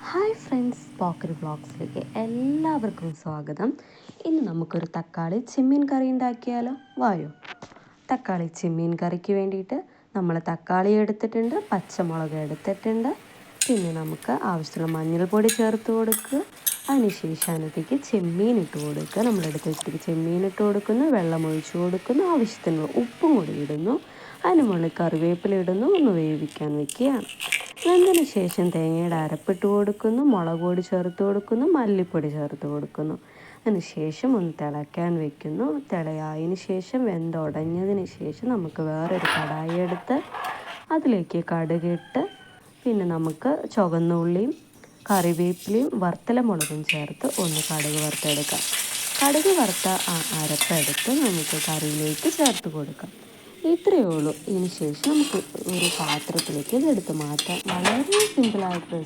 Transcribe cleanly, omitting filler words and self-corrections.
Hi friends, പോക്കറി വ്ളോഗ്സിലേക്ക് എല്ലാവർക്കും സ്വാഗതം. ഇന്ന് നമുക്കൊരു തക്കാളി ചെമ്മീൻ കറി ഉണ്ടാക്കിയാലോ? വായോ. തക്കാളി ചെമ്മീൻ കറിക്ക് വേണ്ടിയിട്ട് നമ്മൾ തക്കാളി എടുത്തിട്ടുണ്ട്, പച്ചമുളക് എടുത്തിട്ടുണ്ട്. പിന്നെ നമുക്ക് ആവശ്യമുള്ള മഞ്ഞൾപ്പൊടി ചേർത്ത് കൊടുക്കുക. അതിനുശേഷം അതിനകത്തേക്ക് ചെമ്മീൻ ഇട്ട് കൊടുക്കുക. നമ്മളെടുത്ത് വെച്ചിട്ട് ചെമ്മീൻ ഇട്ട് കൊടുക്കുന്നു, വെള്ളം ഒഴിച്ചു കൊടുക്കുന്നു, ആവശ്യത്തിനുള്ള ഉപ്പും കൂടി ഇടുന്നു. അതിന് മുകളിൽ കറിവേപ്പില ഇടുന്നു, ഒന്ന് വേവിക്കാൻ വെക്കുകയാണ്. വെന്തതിന് ശേഷം തേങ്ങയുടെ അരപ്പിട്ട് കൊടുക്കുന്നു, മുളക് പൊടി ചേർത്ത് കൊടുക്കുന്നു, മല്ലിപ്പൊടി ചേർത്ത് കൊടുക്കുന്നു. അതിന് ശേഷം ഒന്ന് തിളയ്ക്കാൻ വെക്കുന്നു. തിളയായതിന് ശേഷം വെന്തുടഞ്ഞതിന് ശേഷം നമുക്ക് വേറൊരു കടായി എടുത്ത് അതിലേക്ക് കടുകിട്ട് പിന്നെ നമുക്ക് ചുവന്ന ഉള്ളിയും കറിവേപ്പിലയും വറുത്തല മുളകും ചേർത്ത് ഒന്ന് കടുക് വറുത്തെടുക്കാം. കടുക് വറുത്ത ആ അരപ്പെടുത്ത് നമുക്ക് കറിയിലേക്ക് ചേർത്ത് കൊടുക്കാം. ഇത്രയേ ഉള്ളൂ. ഇതിന് ശേഷം നമുക്ക് ഒരു പാത്രത്തിലേക്ക് ഇതെടുത്ത് മാറ്റാം. വളരെ സിമ്പിളായിട്ട്